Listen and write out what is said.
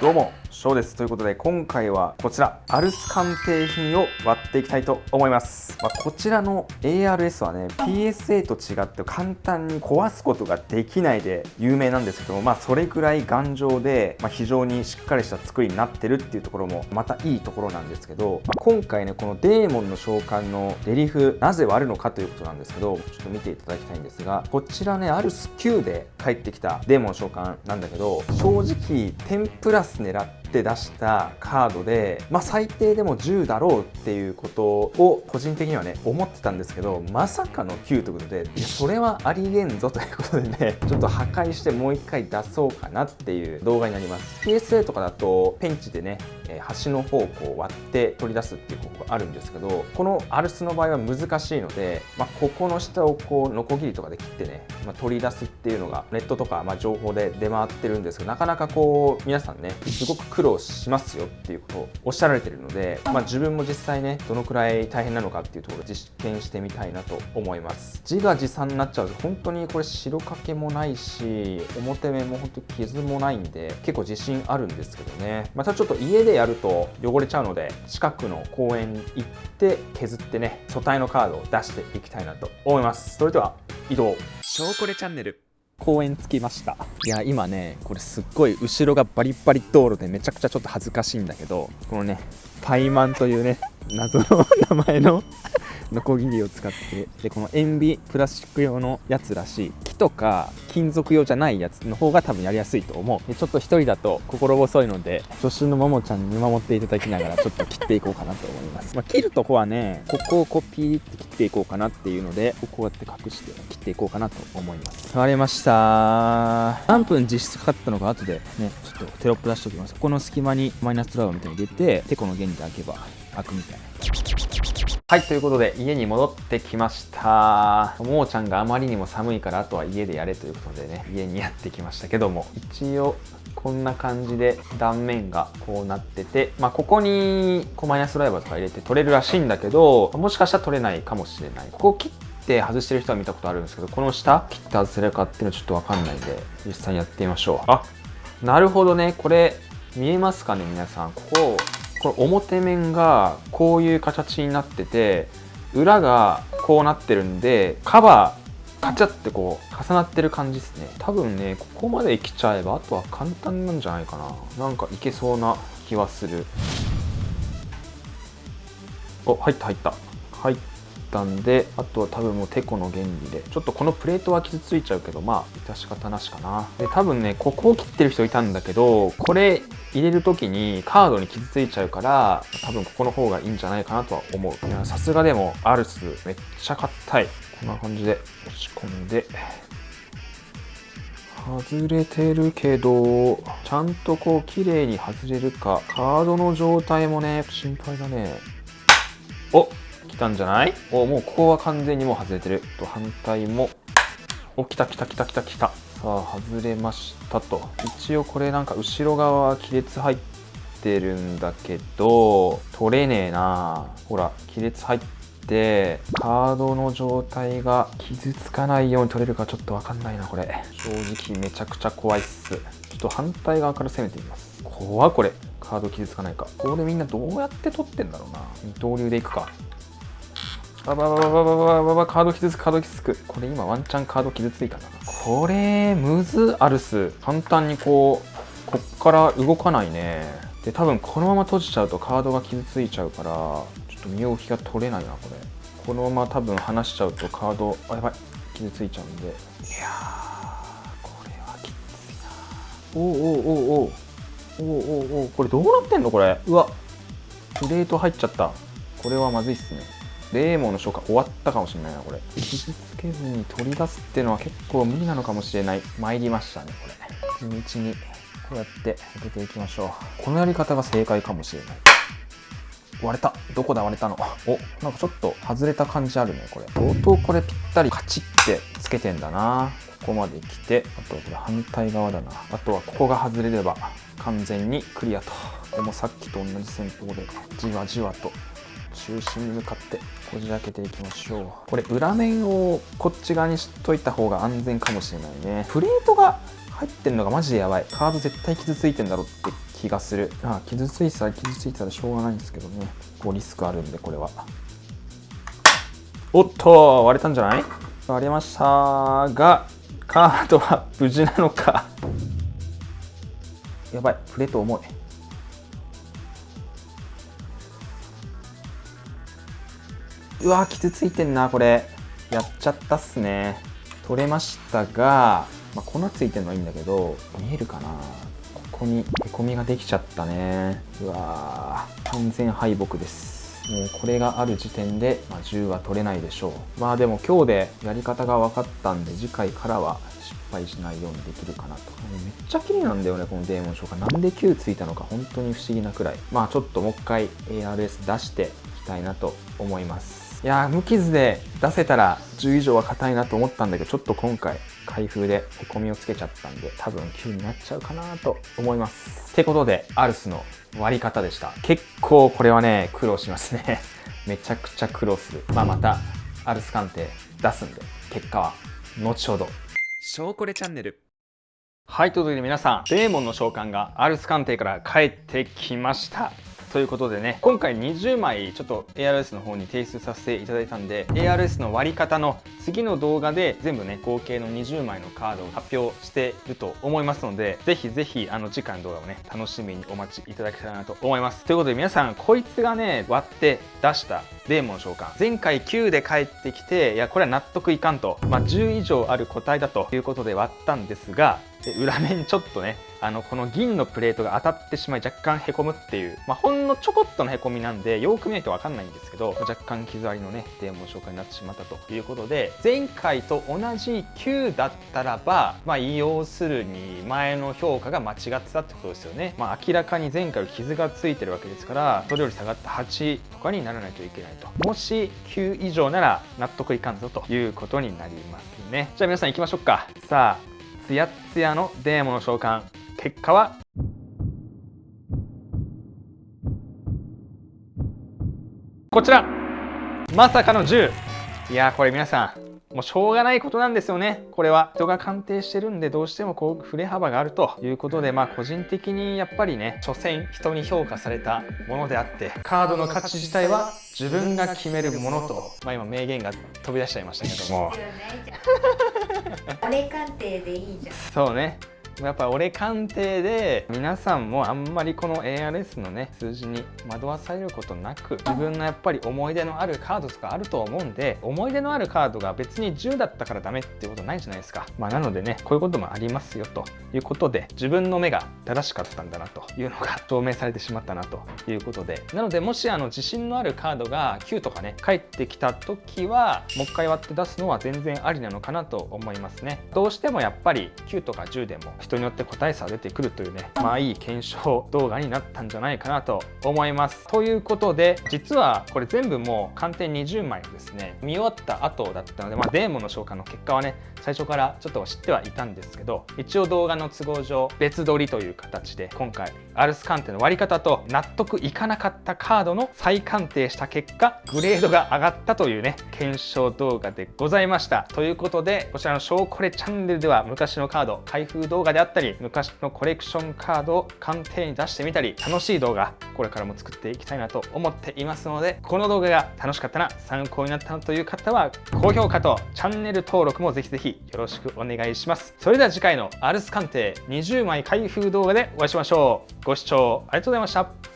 どうも、ショウです。ということで、今回はこちら、アルス鑑定品を割っていきたいと思います。こちらの ARS はね、PSA と違って簡単に壊すことができないで有名なんですけども、それくらい頑丈で、非常にしっかりした作りになってるっていうところもまたいいところなんですけど、今回ね、このデーモンの召喚のレリフ、なぜ割るのかということなんですけど、ちょっと見ていただきたいんですが、こちらね、アルス9で帰ってきたデーモンの召喚なんだけど、正直10プラス狙って出したカードで、最低でも10だろうっていうことを個人的にはね思ってたんですけど、まさかの9ということで、それはありえんぞということでね、ちょっと破壊してもう一回出そうかなっていう動画になります。 PSA とかだとペンチでね端の方をこう割って取り出すっていう方法があるんですけど、このアルスの場合は難しいので、ここの下をこうノコギリとかで切ってね、取り出すっていうのがネットとか情報で出回ってるんですけど、なかなかこう皆さんねすごく苦労しますよっていうことをおっしゃられてるので、自分も実際ねどのくらい大変なのかっていうところを実験してみたいなと思います。自画自賛になっちゃうと本当にこれ白かけもないし、表面も本当に傷もないんで結構自信あるんですけどね、またちょっと家でやると汚れちゃうので、近くの公園に行って削ってね素体のカードを出していきたいなと思います。それでは移動。ショウコレチャンネル。公園着きました。いや今ねこれすっごい後ろがバリバリ道路でめちゃくちゃちょっと恥ずかしいんだけど、このねパイマンというね謎の名前のノコギリを使って、でこの塩ビプラスチック用のやつらしい、木とか金属用じゃないやつの方が多分やりやすいと思う。でちょっと一人だと心細いので、助手のももちゃんに見守っていただきながらちょっと切っていこうかなと思います。切るとこはね、ここをこうピーって切っていこうかなっていうので、こうやって隠して切っていこうかなと思います。割れました。何分実質かかったのか後でねちょっとテロップ出しておきます。ここの隙間にマイナストラウみたいに入れて、テコの原理で開けば開くみたいな。はい、ということで家に戻ってきました。ももちゃんがあまりにも寒いからあとは家でやれということでね、家にやってきましたけども、一応こんな感じで断面がこうなってて、ここにこうマイナスドライバーとか入れて取れるらしいんだけど、もしかしたら取れないかもしれない。ここを切って外してる人は見たことあるんですけど、この下切って外せるかっていうのはちょっとわかんないんで、実際にやってみましょう。あ、なるほどね。これ見えますかね皆さん。これ表面がこういう形になってて、裏がこうなってるんで、カバーカチャってこう重なってる感じですね。多分ねここまで来ちゃえばあとは簡単なんじゃないかな。なんかいけそうな気はする。お、入ったんで、あとは多分もうテコの原理でちょっとこのプレートは傷ついちゃうけど、致し方なしかな。で多分ねここを切ってる人いたんだけど、これ入れる時にカードに傷ついちゃうから、多分ここの方がいいんじゃないかなとは思う。いやさすがでもアルスめっちゃ硬い。こんな感じで押し込んで、外れてるけどちゃんとこう綺麗に外れるか。カードの状態もね心配だね。お、来たんじゃない？お、もうここは完全にもう外れてる。と反対も、お、来た。さあ外れましたと。一応これなんか後ろ側は亀裂入ってるんだけど取れねえな。ほら亀裂入ってカードの状態が傷つかないように取れるかちょっと分かんないな。これ正直めちゃくちゃ怖いっす。ちょっと反対側から攻めてみます。怖っ。これカード傷つかないか。これみんなどうやって取ってんだろうな。二刀流でいくか。カード傷つく。これ今ワンチャンカード傷ついたな。これむず。アルス簡単にこっから動かないね。で多分このまま閉じちゃうとカードが傷ついちゃうから、ちょっと身動きが取れないな。このまま多分離しちゃうとカードやばい傷ついちゃうんで、いやーこれはきついな。おこれどうなってんのこれ。うわプレート入っちゃった。これはまずいっすね。デーモンの召喚終わったかもしれないな。これ傷つけずに取り出すっていうのは結構無理なのかもしれない。参りましたね。これ地道にこうやって開けていきましょう。このやり方が正解かもしれない。割れた。どこだ割れたの。お、なんかちょっと外れた感じあるね。これ相当これぴったりカチッてつけてんだな。ここまで来て、あとはこれ反対側だな。あとはここが外れれば完全にクリアと。でもさっきと同じ戦法でじわじわと中心に向かってこじ開けていきましょう。これ裏面をこっち側にしといた方が安全かもしれないね。プレートが入ってんのがマジでやばい。カード絶対傷ついてんだろって気気がする。傷ついたらしょうがないんですけどね。こうリスクあるんで、これは。おっと、割れたんじゃない？割れましたが、カードは無事なのか。やばい、プレート重い。うわー、傷ついてんな、これ。やっちゃったっすね。取れましたが、粉ついてるのはいいんだけど、見えるかな？ここにへこみができちゃったね。うわー、完全敗北です。もうこれがある時点で、10は取れないでしょう。でも今日でやり方が分かったんで、次回からは失敗しないようにできるかなと。めっちゃ綺麗なんだよね、このデーモン召喚。なんで9ついたのか本当に不思議なくらい。ちょっともう一回 ARS 出していきたいなと思います。いやー、無傷で出せたら10以上は硬いなと思ったんだけど、ちょっと今回開封でへこみをつけちゃったんで、多分9になっちゃうかなと思います。ってことで、アルスの割り方でした。結構これはね、苦労しますね。めちゃくちゃ苦労する。またアルス鑑定出すんで、結果は後ほど。ショーコレチャンネル。はい、ということで皆さん、デーモンの召喚がアルス鑑定から帰ってきました。ということでね、今回20枚ちょっと ARS の方に提出させていただいたんで、 ARS の割り方の次の動画で全部ね、合計の20枚のカードを発表していると思いますので、ぜひぜひ次回の動画をね、楽しみにお待ちいただけたらなと思います。ということで皆さん、こいつがね、割って出したデーモン召喚、前回9で帰ってきて、いやこれは納得いかんと、10以上ある個体だということで割ったんですが、裏面ちょっとね、この銀のプレートが当たってしまい若干へこむっていう、ほんのちょこっとのへこみなんでよく見ないと分かんないんですけど、若干傷ありのねデーモン召喚になってしまったということで、前回と同じ9だったらば、要するに前の評価が間違ってたってことですよね。明らかに前回より傷がついてるわけですから、それより下がった8とかにならないといけないと。もし9以上なら納得いかんぞということになりますね。じゃあ皆さん行きましょうか。さあ、ツヤッツヤのデーモンの召喚、結果はこちら。まさかの10。いやー、これ皆さんもうしょうがないことなんですよね。これは人が鑑定してるんで、どうしてもこう振れ幅があるということで、個人的にやっぱりね、所詮人に評価されたものであって、カードの価値自体は自分が決めるものと、今名言が飛び出しちゃいましたけども俺鑑定でいいじゃん。そうね、やっぱ俺鑑定で皆さんもあんまりこの ARS のね数字に惑わされることなく、自分のやっぱり思い出のあるカードとかあると思うんで、思い出のあるカードが別に10だったからダメっていうことないじゃないですか。なのでね、こういうこともありますよということで、自分の目が正しかったんだなというのが証明されてしまったなということで、なのでもし自信のあるカードが9とかね返ってきた時は、もう一回割って出すのは全然ありなのかなと思いますね。どうしてもやっぱり9とか10でも人によって個体差が出てくるというね、いい検証動画になったんじゃないかなと思います。ということで、実はこれ全部もう鑑定20枚をですね見終わった後だったので、デーモンの召喚の結果はね最初からちょっと知ってはいたんですけど、一応動画の都合上別撮りという形で、今回アルス鑑定の割り方と納得いかなかったカードの再鑑定した結果、グレードが上がったというね検証動画でございました。ということで、こちらのショーコレチャンネルでは昔のカード開封動画であったり、昔のコレクションカードを鑑定に出してみたり、楽しい動画これからも作っていきたいなと思っていますので、この動画が楽しかったな、参考になったなという方は高評価とチャンネル登録もぜひぜひよろしくお願いします。それでは次回のアルス鑑定20枚開封動画でお会いしましょう。ご視聴ありがとうございました。